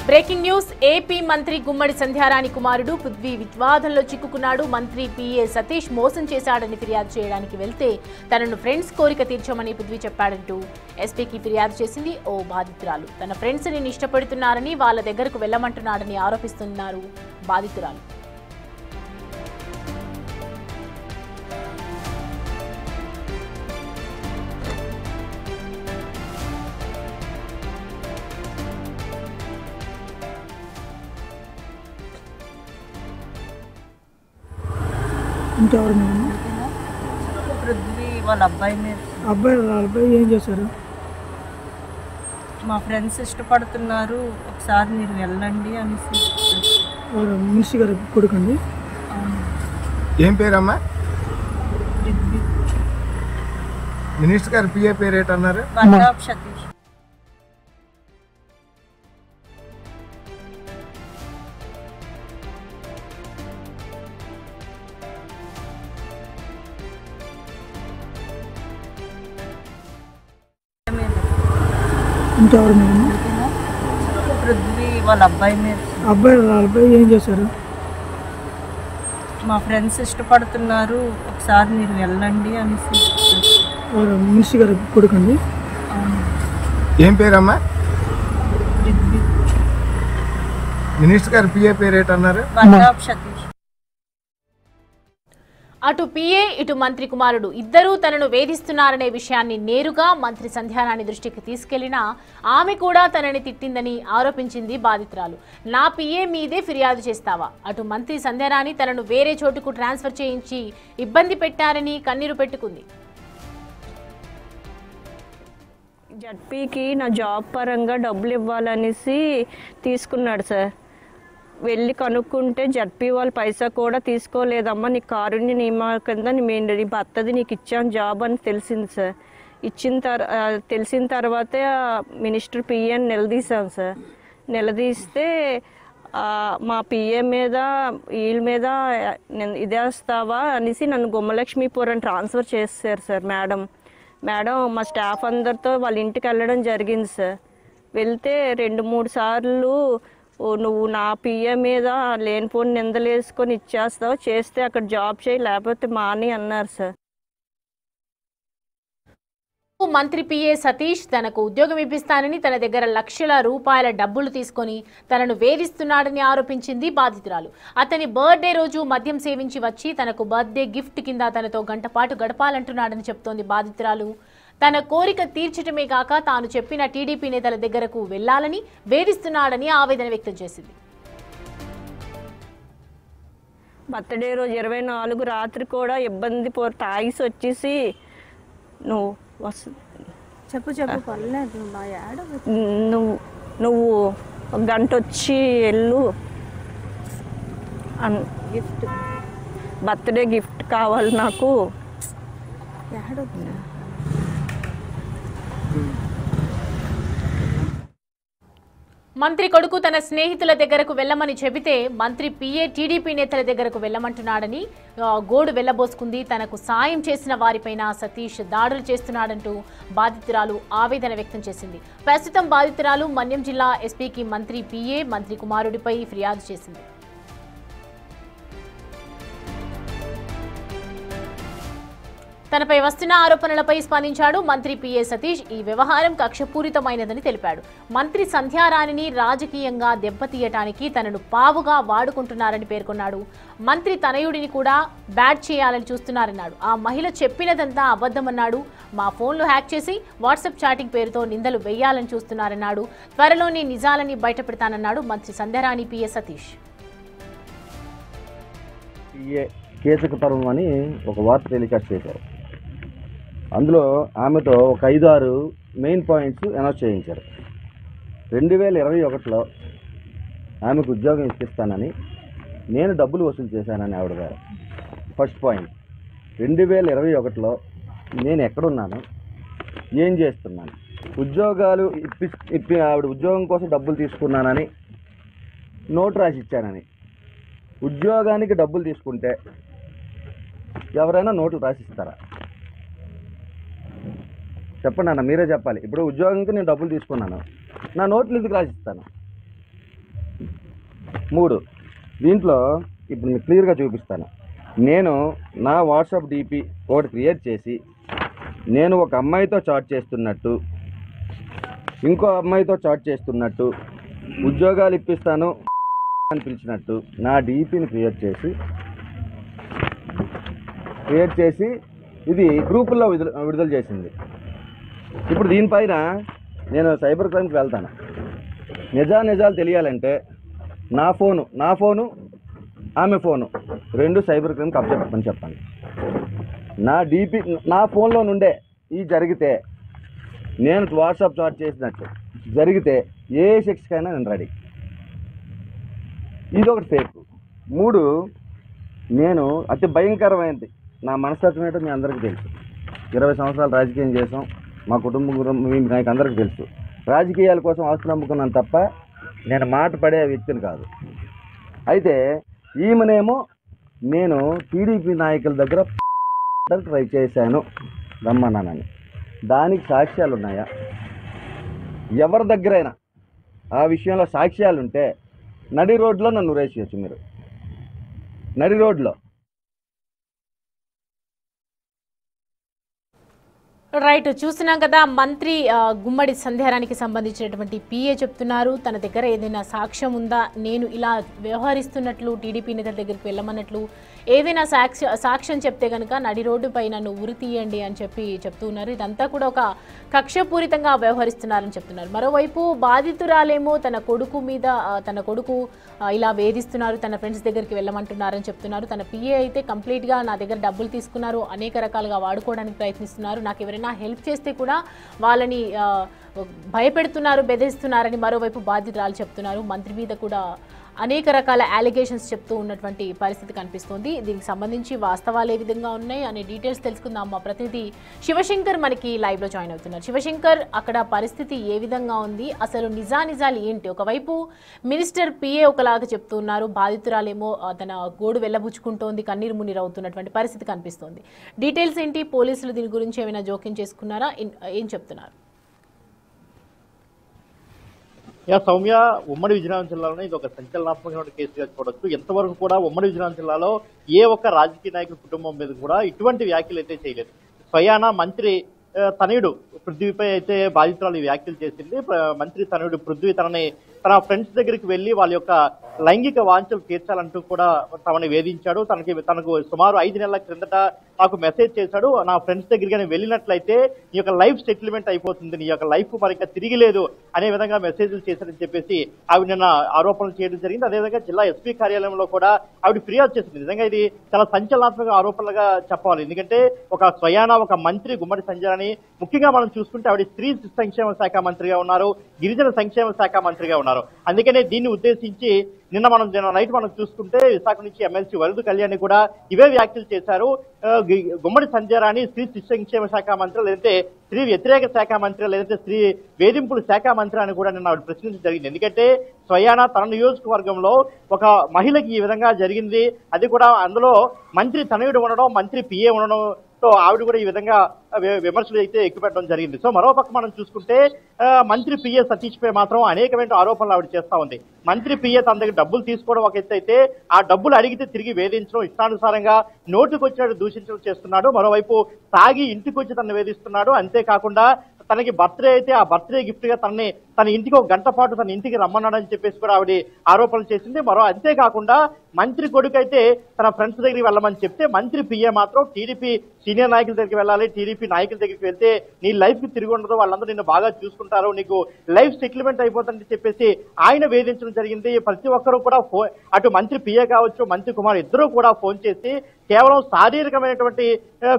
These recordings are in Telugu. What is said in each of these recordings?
బ్రేకింగ్ న్యూస్ ఏపీ మంత్రి గుమ్మడి సంధ్యారాణి కుమారుడు పృథ్వీ వివాదంలో చిక్కుకున్నాడు. మంత్రి పిఏ సతీష్ మోసం చేశాడని ఫిర్యాదు చేయడానికి వెళ్తే తనను ఫ్రెండ్స్ కోరిక తీర్చమని పృథ్వీ చెప్పాడంటూ ఎస్పీకి ఫిర్యాదు చేసింది ఓ బాధితురాలు. తన ఫ్రెండ్స్ ని ఇష్టపడుతున్నారని వాళ్ళ దగ్గరకు వెళ్లమంటున్నాడని ఆరోపిస్తున్నారు బాధితురాలు. ఇంకెవరు పృథ్వీ వాళ్ళ అబ్బాయి మీద అబ్బాయి ఏం చేశారు? మా ఫ్రెండ్స్ ఇష్టపడుతున్నారు, ఒకసారి మీరు వెళ్ళండి అనేసి. మినిస్టర్ గారు కొడుకండి. ఏం పేరమ్మా? మినిస్టర్ గారు పిఏ పేరు ఏంటన్నారు? సతీష్. ఇంకెవరు పృథ్వీ వాళ్ళ అబ్బాయి మీద అబ్బాయి ఏం చేశారు? మా ఫ్రెండ్స్ ఇష్టపడుతున్నారు, ఒకసారి మీరు వెళ్ళండి అనేసి. మినిస్టర్ గారు కొడుకండి. ఏం పేరమ్మా? మినిస్టర్ గారు పిఏ పేరు ఏంటన్నారు? సతీష్. అటు పిఏ ఇటు మంత్రి కుమారుడు ఇద్దరూ తనను వేధిస్తున్నారనే విషయాన్ని నేరుగా మంత్రి సంధ్యారాణి దృష్టికి తీసుకెళ్లినా ఆమె కూడా తనని తిట్టిందని ఆరోపించింది బాధితురాలు. నా పిఏ మీదే ఫిర్యాదు చేస్తావా? అటు మంత్రి సంధ్యారాణి తనను వేరే చోటుకు ట్రాన్స్ఫర్ చేయించి ఇబ్బంది పెట్టారని కన్నీరు పెట్టుకుంది. జడ్పీకి నా జాబ్ పరంగా డబ్బులు ఇవ్వాలనేసి తీసుకున్నాడు సార్. వెళ్ళి కనుక్కుంటే జడ్పీ వాళ్ళు పైసా కూడా తీసుకోలేదమ్మా, నీ కారుణ్య నియమా కింద నీ భర్తది నీకు ఇచ్చాను జాబ్ అని తెలిసింది సార్. తెలిసిన తర్వాతే మినిస్టర్ పిఏని నిలదీశాం సార్. నిలదీస్తే మా పిఏ మీద వీళ్ళ మీద ఇదేస్తావా అనేసి నన్ను గుమ్మలక్ష్మీపురం ట్రాన్స్ఫర్ చేశారు సార్. మేడం మా స్టాఫ్ అందరితో వాళ్ళ ఇంటికి వెళ్ళడం జరిగింది సార్. వెళ్తే 2-3 సార్లు నువ్వు నా పిఏ మీద లేనిపోని నిందలేసుకొని ఇచ్చేస్తావు, చేస్తే అక్కడ జాబ్ చేయి లేకపోతే మాని అన్నారు సార్. మంత్రి పిఏ సతీష్ తనకు ఉద్యోగం ఇప్పిస్తానని తన దగ్గర లక్షల రూపాయల డబ్బులు తీసుకొని తనను వేధిస్తున్నాడని ఆరోపించింది బాధితురాలు. అతని బర్త్డే రోజు మద్యం సేవించి వచ్చి తనకు బర్త్డే గిఫ్ట్ కింద తనతో గంటపాటు గడపాలంటున్నాడని చెప్తోంది బాధితురాలు. తన కోరిక తీర్చడమే కాక తాను చెప్పిన టీడీపీ నేతల దగ్గరకు వెళ్లాలని వేధిస్తున్నాడని ఆవేదన వ్యక్తం చేసింది. బర్త్డే రోజు 24 రాత్రి కూడా ఇబ్బంది తాగిసి వచ్చేసి నువ్వు నువ్వు ఒక గంట వచ్చి వెళ్ళు, గిఫ్ట్ బర్త్డే గిఫ్ట్ కావాలి నాకు. మంత్రి కొడుకు తన స్నేహితుల దగ్గరకు వెళ్లమని చెబితే మంత్రి పిఏ టీడీపీ నేతల దగ్గరకు వెళ్లమంటున్నాడని గోడు వెళ్లబోసుకుంది. తనకు సాయం చేసిన వారిపైన సతీష్ దాడులు చేస్తున్నాడంటూ బాధితురాలు ఆవేదన వ్యక్తం చేసింది. ప్రస్తుతం బాధితురాలు మన్యం జిల్లా ఎస్పీకి మంత్రి పిఏ మంత్రి కుమారుడిపై ఫిర్యాదు చేసింది. తనపై వస్తున్న ఆరోపణలపై స్పందించాడు మంత్రి పిఏ సతీష్. ఈ వ్యవహారం కక్షపూరితమైనదని తెలిపాడు. మంత్రి సంధ్యారాణిని రాజకీయంగా దెబ్బతీయటానికి తనను పావుగా వాడుకుంటున్నారని పేర్కొన్నాడు. మంత్రి తనయుడిని కూడా బ్యాట్ చేయాలని చూస్తున్నారన్నాడు. ఆ మహిళ చెప్పినదంతా అబద్ధమన్నాడు. మా ఫోన్లు హ్యాక్ చేసి వాట్సాప్ చాటింగ్ పేరుతో నిందలు వేయాలని చూస్తున్నారన్నాడు. త్వరలోనే నిజాలని బయటపెడతానన్నాడు మంత్రి సంధ్యారాణి పిఏ సతీష్. కేసుకు అని ఒక వార్త టెలికాస్ట్ చేశారు. అందులో ఆమెతో ఒక 5-6 మెయిన్ పాయింట్స్ అనౌన్స్ చేయించారు. 2021లో ఆమెకు ఉద్యోగం ఇప్పిస్తానని నేను డబ్బులు వసూలు చేశానని ఆవిడ గారు ఫస్ట్ పాయింట్. 2021లో నేను ఎక్కడున్నాను, ఏం చేస్తున్నాను, ఉద్యోగాలు ఆవిడ ఉద్యోగం కోసం డబ్బులు తీసుకున్నానని నోట్ రాసి ఇచ్చానని. ఉద్యోగానికి డబ్బులు తీసుకుంటే ఎవరైనా నోట్లు రాసిస్తారా? చెప్పండి అన్న, మీరే చెప్పాలి. ఇప్పుడు ఉద్యోగంకి నేను డబ్బులు తీసుకున్నాను, నా నోట్లు ఎందుకు రాసిస్తాను? 3 దీంట్లో ఇప్పుడు మీకు క్లియర్గా చూపిస్తాను. నేను నా వాట్సాప్ డీపీ ఒకటి క్రియేట్ చేసి నేను ఒక అమ్మాయితో చాట్ చేస్తున్నట్టు, ఇంకో అమ్మాయితో చాట్ చేస్తున్నట్టు, ఉద్యోగాలు ఇప్పిస్తాను అని పిలిచినట్టు నా డీపీని క్రియేట్ చేసి ఇది గ్రూపుల్లో విడుదల చేసింది. ఇప్పుడు దీనిపైన నేను సైబర్ క్రైమ్కి వెళ్తాను. నిజాలు తెలియాలంటే నా ఫోను ఆమె ఫోను 2 సైబర్ క్రైమ్కి అప్పచెప్పని చెప్పండి. నా డీపీ నా ఫోన్లో నుండే ఈ జరిగితే, నేను వాట్సాప్ చాట్ చేసినట్టు జరిగితే ఏ శిక్షకైనా నేను రెడీ. ఇది ఒకటి ఫేక్. 3 నేను అతి భయంకరమైనది నా మనస్తత్వం ఏంటో మీ అందరికీ తెలుసు. 20 సంవత్సరాలు రాజకీయం చేసాం. మా కుటుంబం నాకు అందరికీ తెలుసు. రాజకీయాల కోసం ఆస్తులు అమ్ముకున్నాను తప్ప నేను మాట పడే వ్యక్తిని కాదు. అయితే ఈమెనేమో నేను టీడీపీ నాయకుల దగ్గర ట్రై చేశాను రమ్మన్నానని, దానికి సాక్ష్యాలు ఉన్నాయా? ఎవరి దగ్గరైనా ఆ విషయంలో సాక్ష్యాలు ఉంటే నడి రోడ్లో నన్ను రేసేయచ్చు. మీరు నడి రోడ్లో. రైట్, చూసినాం కదా మంత్రి గుమ్మడి సంధ్యారానికి సంబంధించినటువంటి పిఏ చెప్తున్నారు తన దగ్గర ఏదైనా సాక్ష్యం ఉందా, నేను ఇలా వ్యవహరిస్తున్నట్లు టీడీపీ నేతల దగ్గరికి వెళ్ళమన్నట్లు ఏదైనా సాక్ష్యం చెప్తే కనుక నడి రోడ్డుపై నన్ను ఉరి తీయండి అని చెప్తూ ఉన్నారు. ఇదంతా కూడా ఒక కక్షపూరితంగా వ్యవహరిస్తున్నారని చెప్తున్నారు. మరోవైపు బాధితురాలేమో తన కొడుకు ఇలా వేధిస్తున్నారు, తన ఫ్రెండ్స్ దగ్గరికి వెళ్ళమంటున్నారని చెప్తున్నారు. తన పిఏ అయితే కంప్లీట్గా నా దగ్గర డబ్బులు తీసుకున్నారు, అనేక రకాలుగా వాడుకోవడానికి ప్రయత్నిస్తున్నారు, నాకు ఎవరైనా హెల్ప్ చేస్తే కూడా వాళ్ళని భయపెడుతున్నారు, బెదిరిస్తున్నారని మరోవైపు బాధితురాలు చెప్తున్నారు. మంత్రి మీద కూడా అనేక రకాల అలిగేషన్స్ చెప్తూ ఉన్నటువంటి పరిస్థితి కనిపిస్తోంది. దీనికి సంబంధించి వాస్తవాలు ఏ విధంగా ఉన్నాయి అనే డీటెయిల్స్ తెలుసుకుందాం. మా ప్రతినిధి శివశంకర్ మనకి లైవ్లో జాయిన్ అవుతున్నారు. శివశంకర్, అక్కడ పరిస్థితి ఏ విధంగా ఉంది, అసలు నిజాలు ఏంటి? ఒకవైపు మినిస్టర్ పిఏ ఒకలాగా చెప్తున్నారు, బాధితురాలేమో తన గోడు వెళ్ళబుచ్చుకుంటోంది, కన్నీరు మున్నీరవుతున్నటువంటి పరిస్థితి కనిపిస్తోంది. డీటెయిల్స్ ఏంటి? పోలీసులు దీని గురించి ఏమైనా జోక్యం చేసుకున్నారా? ఏం చెప్తున్నారు? సౌమ్య, ఉమ్మడి విజయనగరం జిల్లాలోనే ఇది ఒక సంచలనాత్మకమైన కేసుగా చూడొచ్చు. ఎంతవరకు కూడా ఉమ్మడి విజయనగరం జిల్లాలో ఏ ఒక్క రాజకీయ నాయకుల కుటుంబం మీద కూడా ఇటువంటి వ్యాఖ్యలు అయితే చేయలేదు. స్వయానా మంత్రి తనయుడు పృథ్వీపై అయితే బాధితురాలు వ్యాఖ్యలు చేసింది. మంత్రి తనయుడు పృథ్వీ తన ఫ్రెండ్స్ దగ్గరికి వెళ్లి వాళ్ళ యొక్క లైంగిక వాంఛలు తీర్చాలంటూ కూడా తమని వేధించాడు. తనకు సుమారు 5 నెలల క్రిందట నాకు మెసేజ్ చేశాడు, నా ఫ్రెండ్స్ దగ్గరికి నేను వెళ్ళినట్లయితే నీ యొక్క లైఫ్ సెటిల్మెంట్ అయిపోతుంది, నీ యొక్క లైఫ్ మరింక తిరిగి లేదు అనే విధంగా మెసేజ్లు చేశారని చెప్పేసి ఆవిడ నిన్న ఆరోపణలు చేయడం జరిగింది. అదేవిధంగా జిల్లా ఎస్పీ కార్యాలయంలో కూడా ఆవిడ ఫిర్యాదు చేసింది. నిజంగా ఇది చాలా సంచలనాత్మక ఆరోపణలుగా చెప్పాలి. ఎందుకంటే ఒక స్వయానా ఒక మంత్రి గుమ్మడి సంధ్యారాణి, ముఖ్యంగా మనం చూసుకుంటే ఆవిడ స్త్రీ సంక్షేమ శాఖ మంత్రిగా ఉన్నారు, గిరిజన సంక్షేమ శాఖ మంత్రిగా ఉన్నారు. అందుకనే దీన్ని ఉద్దేశించి నిన్న నైట్ మనం చూసుకుంటే విశాఖ నుంచి ఎమ్మెల్సీ వరదు కళ్యాణి కూడా ఇవే వ్యాఖ్యలు చేశారు. గుమ్మడి సంధ్యారాణి స్త్రీ శిశు సంక్షేమ శాఖ మంత్రి, లేదంటే స్త్రీ వ్యతిరేక శాఖ మంత్రి, లేదంటే స్త్రీ వేధింపుల శాఖ మంత్రి అని కూడా నిన్న ఆవిడ ప్రశ్నించడం జరిగింది. ఎందుకంటే స్వయానా తన నియోజకవర్గంలో ఒక మహిళకి ఈ విధంగా జరిగింది, అది కూడా అందులో మంత్రి తనయుడు ఉండడం, మంత్రి పిఏ ఉండడం, ఆవిడ కూడా ఈ విధంగా విమర్శలు అయితే ఎక్కుపెట్టడం జరిగింది. సో మరోపక్క మనం చూసుకుంటే మంత్రి పిఏ సతీష్ పై మాత్రం అనేకమైన ఆరోపణలు ఆవిడ చేస్తా ఉంది. మంత్రి పిఏ తన దగ్గర డబ్బులు తీసుకోవడం ఒక ఎత్తు అయితే, ఆ డబ్బులు అడిగితే తిరిగి వేధించడం, ఇష్టానుసారంగా నోటుకు వచ్చినట్టు దూషించడం చేస్తున్నాడు. మరోవైపు తాగి ఇంటికి వచ్చి తనను వేధిస్తున్నాడు. అంతేకాకుండా తనకి బర్త్డే అయితే ఆ బర్త్డే గిఫ్ట్ గా తన ఇంటికి 1 గంట పాటు తన ఇంటికి రమ్మన్నాడని చెప్పేసి కూడా ఆవిడ ఆరోపణలు చేసింది. అంతేకాకుండా మంత్రి కొడుకు అయితే తన ఫ్రెండ్స్ దగ్గరికి వెళ్ళమని చెప్తే, మంత్రి పిఏ మాత్రం టీడీపీ సీనియర్ నాయకుల దగ్గరికి వెళ్ళాలి, టీడీపీ నాయకుల దగ్గరికి వెళ్తే నీ లైఫ్ కి తిరిగి ఉండదు, వాళ్ళందరూ నిన్ను బాగా చూసుకుంటారు, నీకు లైఫ్ సెటిల్మెంట్ అయిపోతుందని చెప్పేసి ఆయన వేధించడం జరిగింది. ప్రతి ఒక్కరూ కూడా అటు మంత్రి పిఏ కావచ్చు, మంత్రి కుమార్ ఇద్దరూ కూడా ఫోన్ చేసి కేవలం శారీరకమైనటువంటి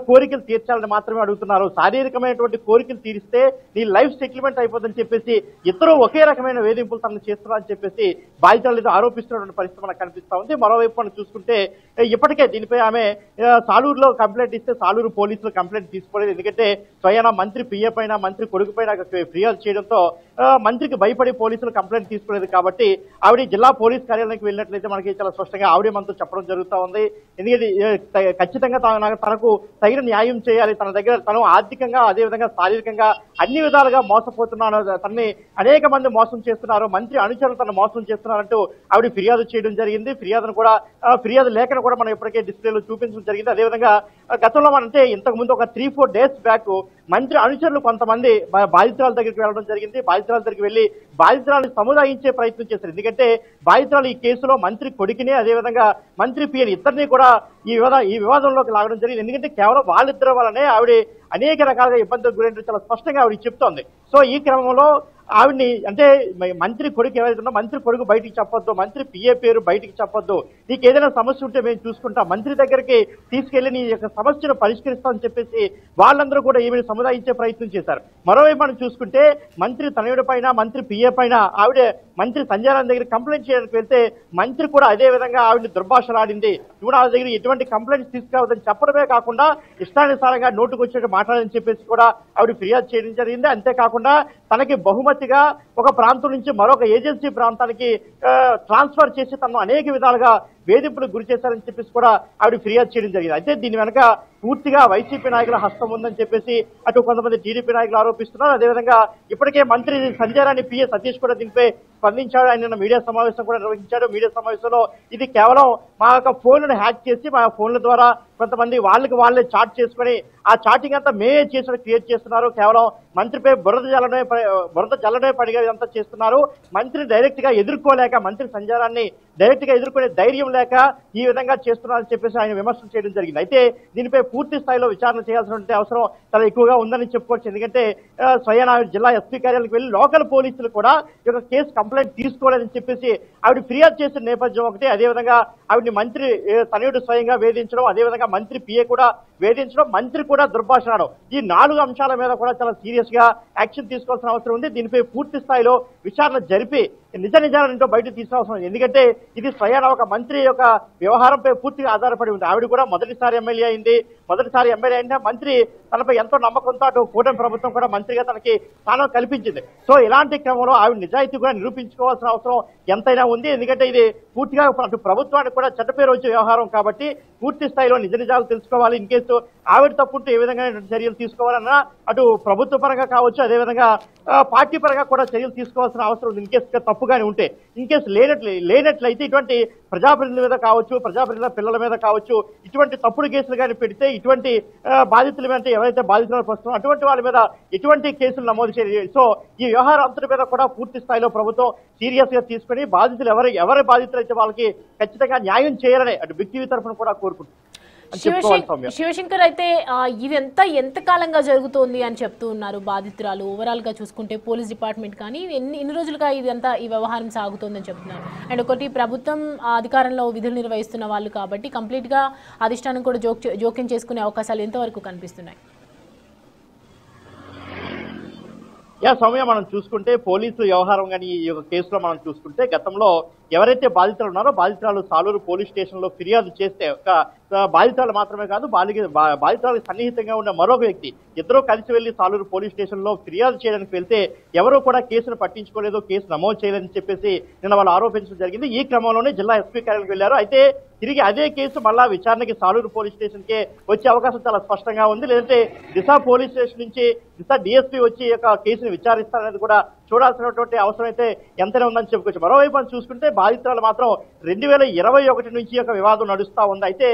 కోరికలు తీర్చాలని మాత్రమే అడుగుతున్నారు. శారీరకమైనటువంటి కోరికలు తీరిస్తే నీ లైఫ్ సెటిల్మెంట్ అయిపోతుందని చెప్పేసి ఇద్దరు ఒకే రకమైన వేధింపులు తనను చేస్తున్నారని చెప్పేసి బాధితులు ఆరోపిస్తున్నటువంటి పరిస్థితి మనకు కనిపిస్తా ఉంది. మరోవైపు మనం చూసుకుంటే ఇప్పటికే దీనిపై ఆమె సాలూరులో కంప్లైంట్ ఇస్తే సాలూరు పోలీసులు కంప్లైంట్ తీసుకోలేదు. ఎందుకంటే స్వయానా మంత్రి పిఏ పైన, మంత్రి కొడుకు పైన ఫిర్యాదు చేయడంతో మంత్రికి భయపడి పోలీసులు కంప్లైంట్ తీసుకోలేదు. కాబట్టి ఆవిడ జిల్లా పోలీస్ కార్యాలయానికి వెళ్ళినట్లయితే మనకి చాలా స్పష్టంగా ఆవిడే మనతో చెప్పడం జరుగుతూ ఉంది. ఎందుకంటే ఖచ్చితంగా తనకు తగిన న్యాయం చేయాలి, తన దగ్గర తను ఆర్థికంగా అదేవిధంగా శారీరకంగా అన్ని విధాలుగా మోసపోతున్నాను, తనని అనేక మంది మోసం చేస్తున్నారు, మంత్రి అనుచరులు తను మోసం చేస్తున్నారంటూ ఆవిడ ఫిర్యాదు చేయడం జరిగింది. ఫిర్యాదు లేఖను కూడా మనం ఇప్పటికే డిస్ప్లేలో చూపించడం జరిగింది. అదేవిధంగా గతంలో అంటే ఇంతకు ముందు ఒక 3-4 డేస్ బ్యాక్ మంత్రి అనుచరులు కొంతమంది బాధితురాల దగ్గరికి వెళ్ళడం జరిగింది. బాధితురాల దగ్గరికి వెళ్లి బాధితురాలను సముదాయించే ప్రయత్నం చేశారు. ఎందుకంటే బాధితురాలు ఈ కేసులో మంత్రి కొడుకుని అదేవిధంగా మంత్రి పిఎని ఇద్దరిని కూడా ఈ వివాదంలోకి లాగడం జరిగింది. ఎందుకంటే కేవలం వాళ్ళిద్దరి వల్లనే ఆవిడ అనేక రకాలుగా ఇబ్బందులకు గురైనట్టు చాలా స్పష్టంగా ఆవిడ చెప్తోంది. సో ఈ క్రమంలో ఆవిడ్ని అంటే మంత్రి కొడుకు ఎవరైతే ఉన్నా మంత్రి కొడుకు బయటికి చెప్పొద్దు, మంత్రి పిఏ పేరు బయటికి చెప్పొద్దు, నీకు ఏదైనా సమస్య ఉంటే మేము చూసుకుంటాం, మంత్రి దగ్గరికి తీసుకెళ్లి నీ యొక్క సమస్యను పరిష్కరిస్తామని చెప్పేసి వాళ్ళందరూ కూడా ఈమెను సముదాయించే ప్రయత్నం చేశారు. మరోవైపు మనం చూసుకుంటే మంత్రి తనయుడి పైన మంత్రి పిఏ పైన ఆవిడ మంత్రి సంజయ్ రాయ్ దగ్గర కంప్లైంట్ చేయడానికి వెళ్తే మంత్రి కూడా అదే విధంగా ఆవిడని దుర్భాషలాడింది. ఇప్పుడు ఆవిడ దగ్గర ఎటువంటి కంప్లైంట్స్ తీసుకురావద్దని చెప్పడమే కాకుండా ఇష్టానుసారంగా నోటుకు వచ్చేట్టు మాట్లాడని చెప్పేసి కూడా ఆవిడ ఫిర్యాదు చేయడం జరిగింది. అంతేకాకుండా తనకి బహుమతిగా ఒక ప్రాంతం నుంచి మరొక ఏజెన్సీ ప్రాంతానికి ట్రాన్స్ఫర్ చేసి తనను అనేక విధాలుగా వేధింపులకు గురి చేశారని చెప్పేసి కూడా ఆవిడ ఫిర్యాదు చేయడం జరిగింది. అయితే దీని వెనక పూర్తిగా వైసీపీ నాయకుల హస్తం ఉందని చెప్పేసి అటు కొంతమంది టీడీపీ నాయకులు ఆరోపిస్తున్నారు. అదేవిధంగా ఇప్పటికే మంత్రి సంజయ్ రాయ్ పిఏ సతీష్ కూడా దీనిపై స్పందించాడు. ఆయన మీడియా సమావేశం కూడా నిర్వహించాడు. మీడియా సమావేశంలో ఇది కేవలం మా యొక్క ఫోన్లను హ్యాక్ చేసి మా ఫోన్ల ద్వారా కొంతమంది వాళ్ళే చాట్ చేసుకుని ఆ చాటింగ్ అంతా మేమే చేసి క్రియేట్ చేస్తున్నారు, కేవలం మంత్రిపై బురద జల్లడే పడిగా ఇదంతా చేస్తున్నారు, మంత్రిని డైరెక్ట్ గా ఎదుర్కోలేక మంత్రి సంజయ్ రాయ్ని డైరెక్ట్ గా ఎదుర్కొనే ధైర్యం లేక ఈ విధంగా చేస్తున్నారని చెప్పేసి ఆయన విమర్శలు చేయడం జరిగింది. అయితే దీనిపై పూర్తి స్థాయిలో విచారణ చేయాల్సిన అవసరం చాలా ఎక్కువగా ఉందని చెప్పుకోవచ్చు. ఎందుకంటే స్వయానా జిల్లా ఎస్పీ కార్యాలయానికి వెళ్లి లోకల్ పోలీసులు కూడా ఈ యొక్క కేసు కంప్లైంట్ తీసుకోలేదని చెప్పేసి ఆవిడ ఫిర్యాదు చేసిన నేపథ్యం ఒకటి. అదేవిధంగా ఆవిడని మంత్రి తనయుడు స్వయంగా వేధించడం, అదేవిధంగా మంత్రి పిఏ కూడా వేధించడం, మంత్రి కూడా దుర్భాషణం, ఈ 4 అంశాల మీద కూడా చాలా సీరియస్ గా యాక్షన్ తీసుకోవాల్సిన అవసరం ఉంది. దీనిపై పూర్తి స్థాయిలో విచారణ జరిపి నిజాలేంటో బయటకు తీసుకోవాల్సిన ఉంది. ఎందుకంటే ఇది స్వయాన ఒక మంత్రి యొక్క వ్యవహారంపై పూర్తిగా ఆధారపడి ఉంది. ఆవిడ కూడా మొదటిసారి ఎమ్మెల్యే అయింది. మొదటిసారి ఎమ్మెల్యే అయినా మంత్రి తనపై ఎంతో నమ్మకంతో అటు కూటమి ప్రభుత్వం కూడా మంత్రిగా తనకి స్థానం కల్పించింది. సో ఇలాంటి క్రమంలో ఆవిడ నిజాయితీ కూడా నిరూపించుకోవాల్సిన అవసరం ఎంతైనా ఉంది. ఎందుకంటే ఇది పూర్తిగా అటు ప్రభుత్వానికి కూడా చెడ్డ పేరు వచ్చే వ్యవహారం కాబట్టి పూర్తి స్థాయిలో నిజాలు తెలుసుకోవాలి. ఇన్ కేసు ఆవిడ తప్పుంటే ఏ విధంగా చర్యలు తీసుకోవాలన్నా అటు ప్రభుత్వ పరంగా కావచ్చు, అదేవిధంగా పార్టీ పరంగా కూడా చర్యలు తీసుకోవాల్సిన అవసరం ఉంది. ఇన్ కేసు తప్పుగానే ఉంటే, ఇన్ కేసు లేనట్లయితే ఇటువంటి ప్రజాప్రతినిధుల మీద కావచ్చు, ప్రజాప్రతినిధుల పిల్లల మీద కావచ్చు, ఇటువంటి తప్పుడు కేసులు కానీ పెడితే ఇటువంటి బాధితుల మీద ఎవరైతే బాధితులు వస్తున్నారో అటువంటి వాళ్ళ మీద ఎటువంటి కేసులు నమోదు చేయాలి. సో ఈ వ్యవహారం అంతటి మీద కూడా పూర్తి స్థాయిలో ప్రభుత్వం సీరియస్ గా తీసుకుని బాధితులు ఎవరి బాధితులు అయితే వాళ్ళకి ఖచ్చితంగా న్యాయం చేయాలని అటు బిగ్ తరఫున కూడా కోరుకుంటున్నారు. శివశంకర్ అయితే ఇదంతా ఎంత కాలంగా జరుగుతోంది అని చెప్తూ ఉన్నారు బాధితురాలు. ఓవరాల్ గా చూసుకుంటే పోలీస్ డిపార్ట్మెంట్ కానీ ఎన్ని రోజులుగా ఇదంతా ఈ వ్యవహారం సాగుతోందని చెప్తున్నారు. అండ్ ఒకటి ప్రభుత్వం అధికారంలో విధులు నిర్వహిస్తున్న వాళ్ళు కాబట్టి కంప్లీట్ గా అధిష్టానం కూడా జోక్యం చేసుకునే అవకాశాలు ఎంతవరకు కనిపిస్తున్నాయి? సౌమ్య, మనం చూసుకుంటే పోలీసు వ్యవహారం కానీ ఈ యొక్క కేసులో మనం చూసుకుంటే గతంలో ఎవరైతే బాధితులు ఉన్నారో బాధితురాలు సాలూరు పోలీస్ స్టేషన్ లో ఫిర్యాదు చేస్తే ఒక బాధితురాలు మాత్రమే కాదు బాధితురాలకు సన్నిహితంగా ఉన్న మరొక వ్యక్తి ఇద్దరూ కలిసి వెళ్లి సాలూరు పోలీస్ స్టేషన్ లో ఫిర్యాదు చేయడానికి వెళ్తే ఎవరూ కూడా కేసును పట్టించుకోలేదు, కేసు నమోదు చేయలేదని చెప్పేసి నిన్న వాళ్ళు ఆరోపించడం జరిగింది. ఈ క్రమంలోనే జిల్లా ఎస్పీ కార్యాలయానికి వెళ్లారు. అయితే తిరిగి అదే కేసు మళ్ళా విచారణకి సాలూరు పోలీస్ స్టేషన్ కే వచ్చే అవకాశం చాలా స్పష్టంగా ఉంది. లేదంటే దిశ పోలీస్ స్టేషన్ నుంచి దిశ డిఎస్పీ వచ్చి యొక్క కేసును విచారిస్తారనేది కూడా చూడాల్సినటువంటి అవసరం అయితే ఎంతనే ఉందని చెప్పుకోవచ్చు. మరోవైపు మనం చూసుకుంటే బాధితురాలు మాత్రం 2021 నుంచి యొక్క వివాదం నడుస్తా ఉంది. అయితే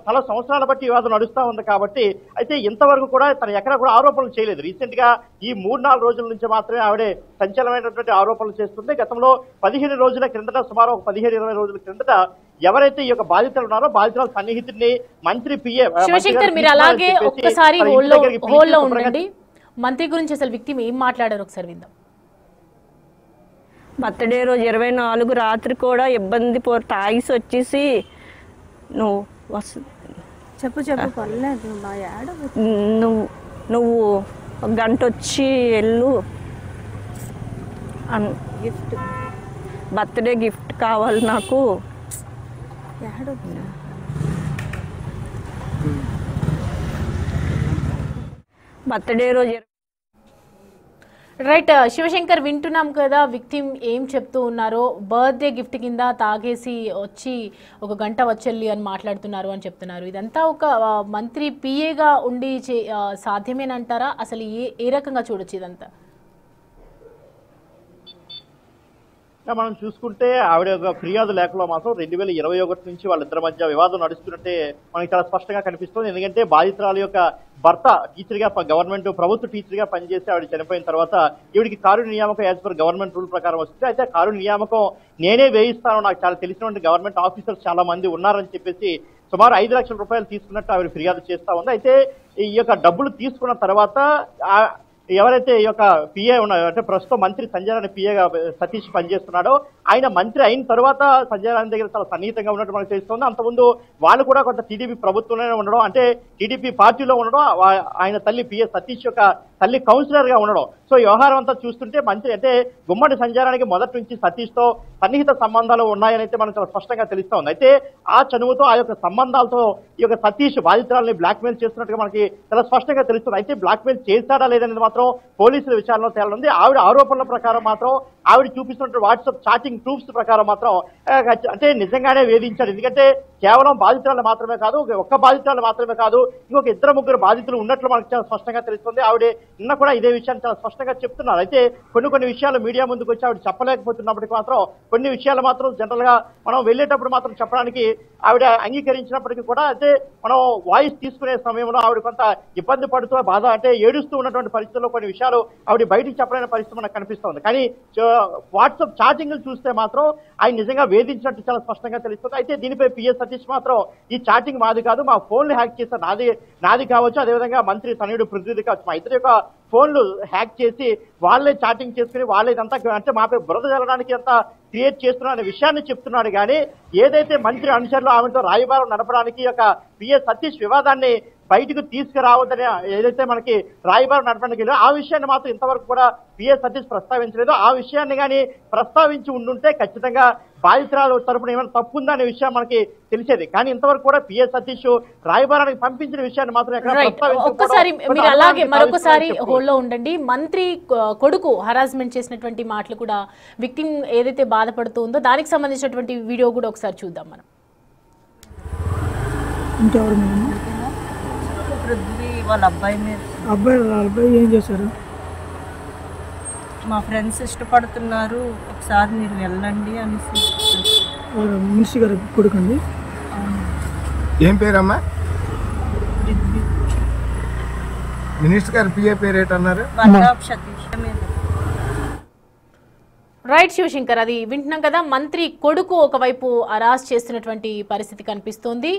చాలా సంవత్సరాల బట్టి వివాదం నడుస్తా ఉంది కాబట్టి అయితే ఇంతవరకు కూడా తను ఎక్కడ కూడా ఆరోపణలు చేయలేదు. రీసెంట్ గా ఈ 3-4 రోజుల నుంచి మాత్రమే ఆవిడే సంచలనమైనటువంటి ఆరోపణలు చేస్తుంది. గతంలో 15 రోజుల క్రిందట, సుమారు 15-20 రోజుల క్రిందట ఎవరైతే ఈ యొక్క బాధితులు ఉన్నారో బాధితుల సన్నిహితుడిని మంత్రి పిఏ శివశంకర్ మీరు అలాగే ఒక్కసారి హోల్డ్ లో ఉండండి. మంత్రి గురించి అసలు విక్టిమ్ ఏం మాట్లాడారు ఒకసారి విందాం. బర్త్డే రోజు 24 రాత్రి కూడా ఇబ్బంది తాగిసి వచ్చేసి నువ్వు గంట వచ్చి వెళ్ళు గిఫ్ట్ బర్త్డే గిఫ్ట్ కావాలి నాకు బర్త్డే రోజు రైట్. శివశంకర్ వింటున్నాం కదా విక్టిమ్ ఏం చెప్తూ ఉన్నారో. బర్త్డే గిఫ్ట్ కింద తాగేసి వచ్చి ఒక గంట వచ్చెళ్ళి అని మాట్లాడుతున్నారు అని చెప్తున్నారు. ఇదంతా ఒక మంత్రి పిఏగా ఉండి సాధ్యమేనంటారా? అసలు ఏ రకంగా చూడొచ్చు ఇదంతా? మనం చూసుకుంటే ఆవిడ యొక్క ఫిర్యాదు లేఖలో మాత్రం 2021 నుంచి వాళ్ళిద్దరి మధ్య వివాదం నడుస్తున్నట్టే మనకి చాలా స్పష్టంగా కనిపిస్తుంది. ఎందుకంటే బాధితురాల యొక్క భర్త టీచర్ గా గవర్నమెంట్ ప్రభుత్వ టీచర్ గా పనిచేసి ఆవిడ చనిపోయిన తర్వాత ఈవిడికి కారుణ్య నియామకం యాజ్ పర్ గవర్నమెంట్ రూల్ ప్రకారం వస్తుంది. అయితే కారుణ్య నియామకం నేనే వేయిస్తాను, నాకు చాలా తెలిసినటువంటి గవర్నమెంట్ ఆఫీసర్స్ చాలా మంది ఉన్నారని చెప్పేసి సుమారు 5 లక్షల రూపాయలు తీసుకున్నట్టు ఆవిడ ఫిర్యాదు చేస్తా ఉంది. అయితే ఈ యొక్క డబ్బులు తీసుకున్న తర్వాత ఎవరైతే ఈ యొక్క పిఏ ఉన్నారో అంటే ప్రస్తుతం మంత్రి సంజయ్ రాణి పిఏగా సతీష్ పనిచేస్తున్నాడో ఆయన మంత్రి అయిన తర్వాత సంజయ్ రాణి దగ్గర చాలా సన్నిహితంగా ఉన్నట్టు మనకు తెలుస్తుంది. అంతకుముందు వాళ్ళు కూడా కొంత టీడీపీ ప్రభుత్వంలోనే ఉండడం, అంటే టీడీపీ పార్టీలో ఉండడం, ఆయన తల్లి పిఏ సతీష్ యొక్క తల్లి కౌన్సిలర్ గా ఉండడం. సో ఈ వ్యవహారం అంతా చూస్తుంటే మంత్రి అంటే గుమ్మడి సంజయ్ రాణికి మొదటి నుంచి సతీష్ తో సన్నిహిత సంబంధాలు ఉన్నాయని అయితే మనకు చాలా స్పష్టంగా తెలుస్తా ఉంది. అయితే ఆ చనువుతో ఆ యొక్క సంబంధాలతో ఈ యొక్క సతీష్ బాధితురాలని బ్లాక్మెయిల్ చేస్తున్నట్టుగా మనకి చాలా స్పష్టంగా తెలుస్తుంది. అయితే బ్లాక్మెయిల్ చేశాడా లేదనేది మాత్రం పోలీసుల విచారణలో తేలనుంది. ఆవిడ ఆరోపణల ప్రకారం మాత్రం ఆవిడ చూపిస్తున్న వాట్సాప్ చాటింగ్ ప్రూఫ్స్ ప్రకారం మాత్రం అంటే నిజంగానే వేధించాడు. ఎందుకంటే కేవలం బాధితురాలు మాత్రమే కాదు, ఒక్క బాధితురాలు మాత్రమే కాదు, ఇంకొక 2-3 బాధితులు ఉన్నట్లు మనకు చాలా స్పష్టంగా తెలుస్తుంది. ఆవిడ నిన్న కూడా ఇదే విషయాన్ని చాలా స్పష్టంగా చెప్తున్నారు. అయితే కొన్ని విషయాలు మీడియా ముందుకు వచ్చి ఆవిడ చెప్పలేకపోతున్నప్పటికీ మాత్రం కొన్ని విషయాలు మాత్రం జనరల్ గా మనం వెళ్ళేటప్పుడు మాత్రం చెప్పడానికి ఆవిడ అంగీకరించినప్పటికీ కూడా అయితే మనం వాయిస్ తీసుకునే సమయంలో ఆవిడ కొంత ఇబ్బంది పడుతూ బాధ అంటే ఏడుస్తూ ఉన్నటువంటి పరిస్థితుల్లో కొన్ని విషయాలు ఆవిడ బయటికి చెప్పలేని పరిస్థితి మనకు కనిపిస్తుంది. కానీ వాట్సాప్ చాటింగ్లు చూస్తే మాత్రం ఆయన నిజంగా వేధించినట్టు చాలా స్పష్టంగా తెలుస్తుంది. అయితే దీనిపై పిఎస్ సతీష్ మాత్రం ఈ చాటింగ్ మాది కాదు, మా ఫోన్లు హ్యాక్ చేస్తారు, నాది కావచ్చు, అదేవిధంగా మంత్రి తనయుడు పృథ్వీది కావచ్చు, మా ఇద్దరి యొక్క ఫోన్లు హ్యాక్ చేసి వాళ్ళే చాటింగ్ చేసుకుని వాళ్ళే ఇదంతా అంటే మాపై బురద జల్లడానికి అంతా క్రియేట్ చేస్తున్నా అనే విషయాన్ని చెప్తున్నాడు. కానీ ఏదైతే మంత్రి అనుచరులు ఆమెతో రాయబారం నడపడానికి యొక్క పిఎస్ సతీష్ వివాదాన్ని బయటకు తీసుకురావద్దని ఏదైతే మనకి రాయబారం నడపడానికి ఆ విషయాన్ని మాత్రం ఇంతవరకు కూడా పిఎస్ సతీష్ ప్రస్తావించలేదు. ఆ విషయాన్ని కానీ ప్రస్తావించి ఉండుంటే ఖచ్చితంగా బాధితురాలు తరపున ఏమైనా తప్పు ఉందా అనే విషయం మనకి తెలిసేది. కానీ ఇంతవరకు కూడా పిఎస్ సతీష్ రాయబారానికి పంపించిన విషయాన్ని మాత్రం ఒక్కసారి మీరు అలాగే మరొకసారి హోల్డ్లో ఉండండి. మంత్రి కొడుకు హరాస్మెంట్ చేసినటువంటి మాటలు కూడా విక్టిమ్ ఏదైతే బాధపడుతూ ఉందో దానికి సంబంధించినటువంటి వీడియో కూడా ఒకసారి చూద్దాం మనం. పృథ్వీ వాళ్ళ అబ్బాయి మీద అబ్బాయి ఏం చేశారు? మా ఫ్రెండ్స్ ఇష్టపడుతున్నారు, ఒకసారి మీరు వెళ్ళండి అనేసి. మినిస్టర్ గారి కొడుకండి. ఏం పేరమ్మా? మినిస్టర్ గారి పిఏ పేరు ఏంటన్నారు? సతీష్ మీద. రైట్ శివశంకర్, అది వింటున్నాం కదా. మంత్రి కొడుకు ఒకవైపు అరెస్ట్ చేస్తున్నటువంటి పరిస్థితి కనిపిస్తోంది.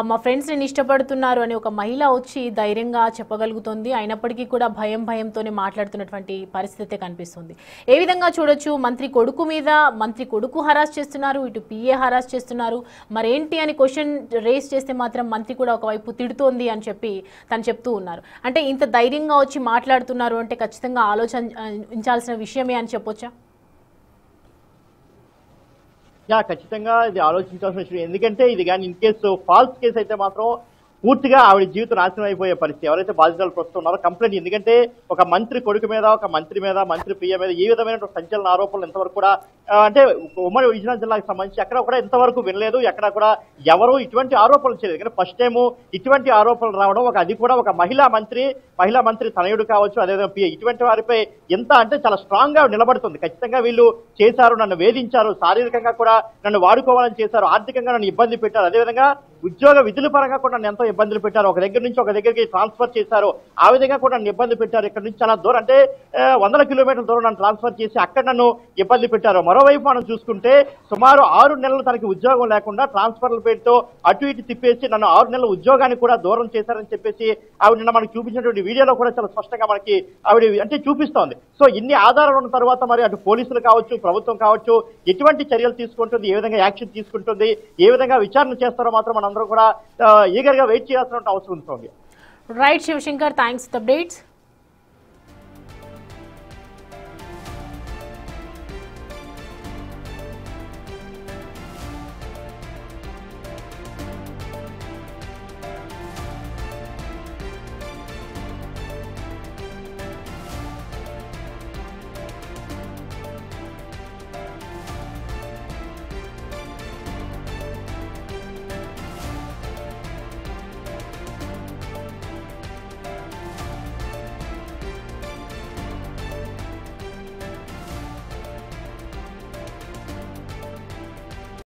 మా ఫ్రెండ్స్ నేను ఇష్టపడుతున్నారు అని ఒక మహిళ వచ్చి ధైర్యంగా చెప్పగలుగుతుంది. అయినప్పటికీ కూడా భయంతోనే మాట్లాడుతున్నటువంటి పరిస్థితి కనిపిస్తుంది. ఏ విధంగా చూడొచ్చు, మంత్రి కొడుకు మీద మంత్రి కొడుకు హరాస్ చేస్తున్నారు, ఇటు పిఏ హరాస్ చేస్తున్నారు, మరేంటి అని క్వశ్చన్ రేస్ చేస్తే మాత్రం మంత్రి కూడా ఒకవైపు తిడుతోంది అని చెప్పి తను చెప్తూ ఉన్నారు. అంటే ఇంత ధైర్యంగా వచ్చి మాట్లాడుతున్నారు అంటే ఖచ్చితంగా ఆలోచించాల్సిన విషయమే అని చెప్పొచ్చా? ఖచ్చితంగా ఇది ఆలోచించాల్సిన విషయం. ఎందుకంటే ఇది కానీ ఇన్ కేసు ఫాల్స్ కేసు అయితే మాత్రం పూర్తిగా ఆవిడ జీవితం నాశనం అయిపోయే పరిస్థితి. ఎవరైతే బాధితులు ప్రస్తుతం ఉన్నారో కంప్లైంట్, ఎందుకంటే ఒక మంత్రి కొడుకు మీద, ఒక మంత్రి మీద, మంత్రి పిఏ మీద ఈ విధమైన సంచలన ఆరోపణలు ఇంతవరకు కూడా అంటే ఉమ్మడి విజయనగరం జిల్లాకు సంబంధించి ఎక్కడ కూడా ఇంతవరకు వినలేదు, ఎక్కడ కూడా ఎవరు ఇటువంటి ఆరోపణలు చేయలేదు. కానీ ఫస్ట్ టైం ఇటువంటి ఆరోపణలు రావడం, అది కూడా ఒక మహిళా మంత్రి తనయుడు కావచ్చు, అదేవిధంగా పిఏ, ఇటువంటి వారిపై ఎంత అంటే చాలా స్ట్రాంగ్ గా నిలబడుతుంది. ఖచ్చితంగా వీళ్ళు చేశారు, నన్ను వేధించారు, శారీరకంగా కూడా నన్ను వాడుకోవాలని చేశారు, ఆర్థికంగా నన్ను ఇబ్బంది పెట్టారు, అదేవిధంగా ఉద్యోగ విధుల పరంగా కూడా నన్ను ఎంతో ఇబ్బందులు పెట్టారు, ఒక దగ్గర నుంచి ఒక దగ్గరికి ట్రాన్స్ఫర్ చేశారు, ఆ విధంగా కూడా నన్ను ఇబ్బంది పెట్టారు. ఇక్కడ నుంచి చాలా దూరం అంటే 100 కిలోమీటర్ల దూరం నన్ను ట్రాన్స్ఫర్ చేసి అక్కడ నన్ను ఇబ్బంది పెట్టారు. మరోవైపు మనం చూసుకుంటే సుమారు 6 నెలలు తనకి ఉద్యోగం లేకుండా ట్రాన్స్ఫర్ల పేరుతో అటు ఇటు తిప్పేసి నన్ను 6 నెలల ఉద్యోగాన్ని కూడా దూరం చేశారని చెప్పేసి ఆవిడ నిన్న మనకు చూపించినటువంటి వీడియోలో కూడా చాలా స్పష్టంగా మనకి ఆవిడ అంటే చూపిస్తోంది. సో ఇన్ని ఆధారాలు ఉన్న తర్వాత మరి అటు పోలీసులు కావచ్చు, ప్రభుత్వం కావచ్చు ఎటువంటి చర్యలు తీసుకుంటుంది, ఏ విధంగా యాక్షన్ తీసుకుంటుంది, ఏ విధంగా విచారణ చేస్తారో మాత్రం మనందరం కూడా ఈగర్ గా వెయిట్ చేయాల్సిన అవసరం ఉంటుంది. Right Shivashankar, thanks for the updates.